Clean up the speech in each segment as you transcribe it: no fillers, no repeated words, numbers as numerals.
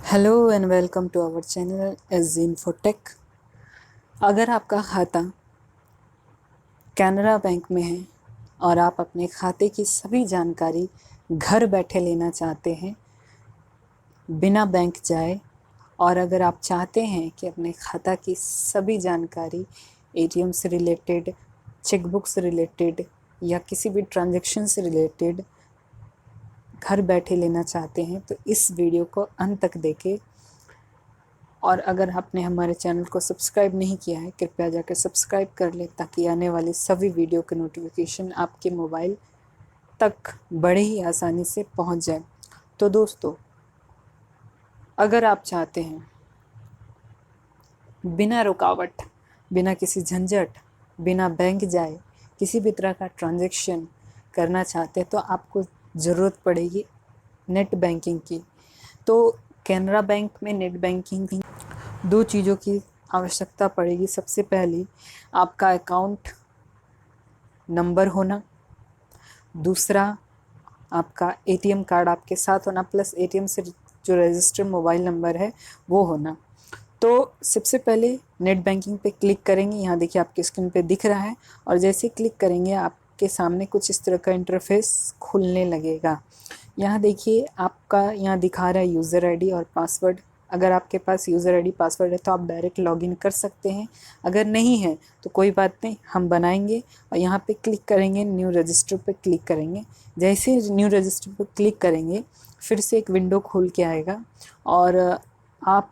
Hello and welcome to our channel S infotech. अगर आपका खाता कैनरा बैंक में है और आप अपने खाते की सभी जानकारी घर बैठे लेना चाहते हैं बिना बैंक जाए, और अगर आप चाहते हैं कि अपने खाता की सभी जानकारी एटीएम से रिलेटेड, चेकबुक से रिलेटेड या किसी भी ट्रांजैक्शन से रिलेटेड घर बैठे लेना चाहते हैं, तो इस वीडियो को अंत तक देखें। और अगर आपने हमारे चैनल को सब्सक्राइब नहीं किया है, कृपया जाकर सब्सक्राइब कर लें ताकि आने वाली सभी वीडियो के नोटिफिकेशन आपके मोबाइल तक बड़े ही आसानी से पहुंच जाए। तो दोस्तों, अगर आप चाहते हैं बिना रुकावट, बिना किसी झंझट, बिना बैंक जाए किसी भी तरह का ट्रांजैक्शन करना चाहते हैं, तो आपको ज़रूरत पड़ेगी नेट बैंकिंग की। तो कैनरा बैंक में नेट बैंकिंग की दो चीज़ों की आवश्यकता पड़ेगी। सबसे पहली, आपका अकाउंट नंबर होना, दूसरा आपका एटीएम कार्ड आपके साथ होना, प्लस एटीएम से जो रजिस्टर्ड मोबाइल नंबर है वो होना। तो सबसे पहले नेट बैंकिंग पे क्लिक करेंगे। यहाँ देखिए आपके स्क्रीन पे दिख रहा है, और जैसे क्लिक करेंगे आपके सामने कुछ इस तरह का इंटरफेस खुलने लगेगा। यहाँ देखिए आपका यहाँ दिखा रहा है यूज़र आईडी और पासवर्ड। अगर आपके पास यूज़र आईडी पासवर्ड है तो आप डायरेक्ट लॉगिन कर सकते हैं, अगर नहीं है तो कोई बात नहीं, हम बनाएंगे। और यहाँ पे क्लिक करेंगे, न्यू रजिस्टर पे क्लिक करेंगे। जैसे न्यू रजिस्टर पे क्लिक करेंगे फिर से एक विंडो खुल के आएगा, और आप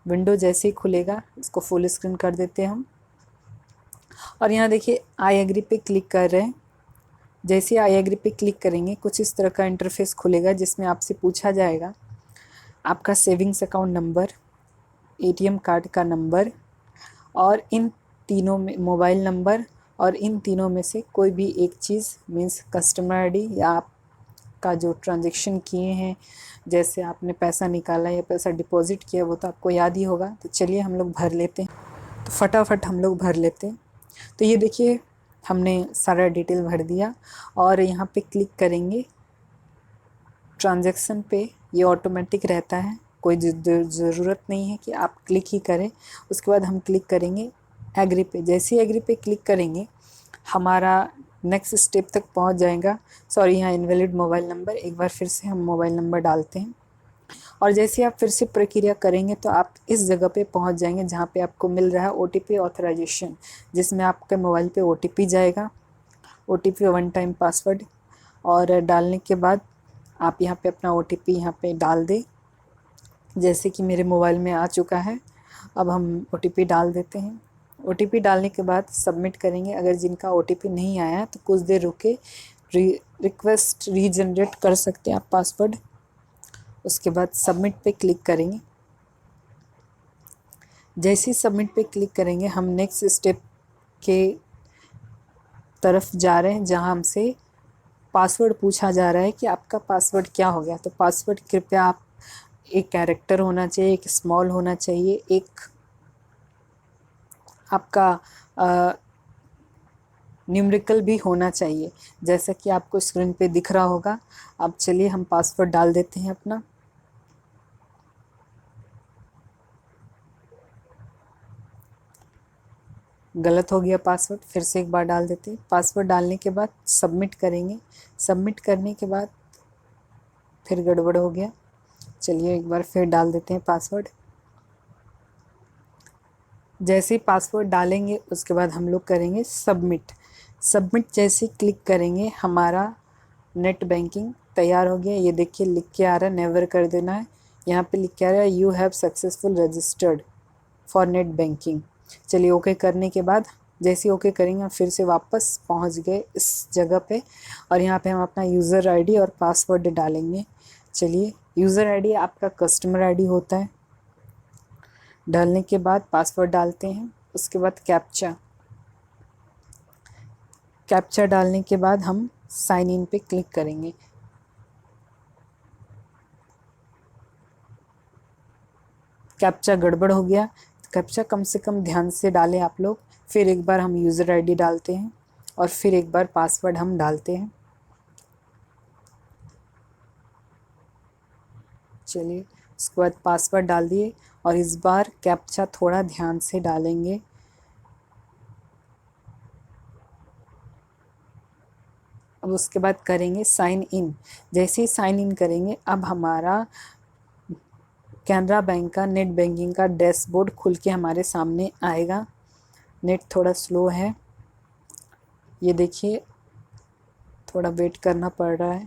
विंडो जैसे ही खुलेगा इसको फुल स्क्रीन कर देते हैं हम। और यहाँ देखिए आई एग्री पे क्लिक कर रहे हैं। जैसे आई एग्री पे क्लिक करेंगे कुछ इस तरह का इंटरफेस खुलेगा, जिसमें आपसे पूछा जाएगा आपका savings account number, ATM card का नंबर, और इन तीनों में मोबाइल नंबर, और इन तीनों में से कोई भी एक चीज़ मीन्स कस्टमर आईडी, या आपका जो ट्रांजैक्शन किए हैं, जैसे आपने पैसा निकाला या पैसा डिपॉजिट किया, वो तो आपको याद ही होगा। तो चलिए हम लोग भर लेते हैं, तो फटाफट हम लोग भर लेते हैं। तो ये देखिए हमने सारा डिटेल भर दिया, और यहाँ पे क्लिक करेंगे ट्रांजैक्शन पे। ये ऑटोमेटिक रहता है, कोई ज़रूरत नहीं है कि आप क्लिक ही करें। उसके बाद हम क्लिक करेंगे एग्री पे। जैसे ही एग्री पे क्लिक करेंगे हमारा नेक्स्ट स्टेप तक पहुंच जाएगा। सॉरी, यहाँ इनवैलिड मोबाइल नंबर, एक बार फिर से हम मोबाइल नंबर डालते हैं। और जैसे आप फिर से प्रक्रिया करेंगे तो आप इस जगह पे पहुंच जाएंगे जहाँ पे आपको मिल रहा है OTP ऑथराइजेशन, जिसमें आपके मोबाइल पे OTP जाएगा, OTP वन टाइम पासवर्ड। और डालने के बाद आप यहाँ पे अपना OTP यहाँ पे डाल दें, जैसे कि मेरे मोबाइल में आ चुका है। अब हम OTP डाल देते हैं। OTP डालने के बाद सबमिट करेंगे। अगर जिनका OTP नहीं आया तो कुछ देर रुके, रिक्वेस्ट रीजनरेट कर सकते हैं आप पासवर्ड। उसके बाद सबमिट पे क्लिक करेंगे। जैसे ही सबमिट पे क्लिक करेंगे हम नेक्स्ट स्टेप के तरफ जा रहे हैं, जहां हमसे पासवर्ड पूछा जा रहा है कि आपका पासवर्ड क्या हो गया। तो पासवर्ड कृपया आप, एक कैरेक्टर होना चाहिए, एक स्मॉल होना चाहिए, एक आपका न्यूमेरिकल भी होना चाहिए, जैसा कि आपको स्क्रीन पे दिख रहा होगा। अब चलिए हम पासवर्ड डाल देते हैं अपना। गलत हो गया पासवर्ड, फिर से एक बार डाल देते हैं। पासवर्ड डालने के बाद सबमिट करेंगे। सबमिट करने के बाद फिर गड़बड़ हो गया, चलिए एक बार फिर डाल देते हैं पासवर्ड। जैसे ही पासवर्ड डालेंगे उसके बाद हम लोग करेंगे सबमिट। सबमिट जैसे क्लिक करेंगे हमारा नेट बैंकिंग तैयार हो गया। ये देखिए लिख के आ रहा है, नेवर कर देना है। यहाँ पे लिख के आ रहा है you have successful registered for net banking. चलिए ओके करने के बाद जैसे ओके करेंगे फिर से वापस पहुँच गए इस जगह पे, और यहाँ पे हम अपना यूज़र आईडी और पासवर्ड डालेंगे। चलिए यूज़र आईडी आपका कस्टमर आईडी होता है। डालने के बाद पासवर्ड डालते हैं। उसके बाद कैप्चा। कैप्चा डालने के बाद हम साइन इन पे क्लिक करेंगे। कैप्चा गड़बड़ हो गया, कैप्चा कम से कम ध्यान से डालें आप लोग। फिर एक बार हम यूज़र आईडी डालते हैं, और फिर एक बार पासवर्ड हम डालते हैं। चलिए, उसके बाद पासवर्ड डाल दिए और इस बार कैप्चा थोड़ा ध्यान से डालेंगे। अब उसके बाद करेंगे साइन इन। जैसे ही साइन इन करेंगे, अब हमारा कैनरा बैंक का नेट बैंकिंग का डैशबोर्ड खुल के हमारे सामने आएगा। नेट थोड़ा स्लो है, ये देखिए, थोड़ा वेट करना पड़ रहा है।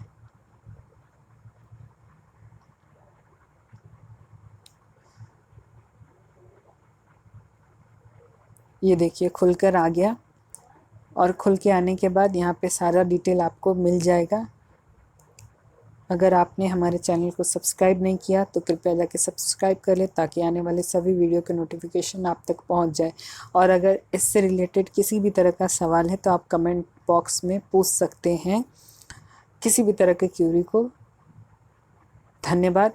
ये देखिए खुलकर आ गया, और खुल के आने के बाद यहाँ पे सारा डिटेल आपको मिल जाएगा। अगर आपने हमारे चैनल को सब्सक्राइब नहीं किया तो कृपया जाके सब्सक्राइब कर लें, ताकि आने वाले सभी वीडियो के नोटिफिकेशन आप तक पहुंच जाए। और अगर इससे रिलेटेड किसी भी तरह का सवाल है तो आप कमेंट बॉक्स में पूछ सकते हैं किसी भी तरह के क्यूरी को। धन्यवाद।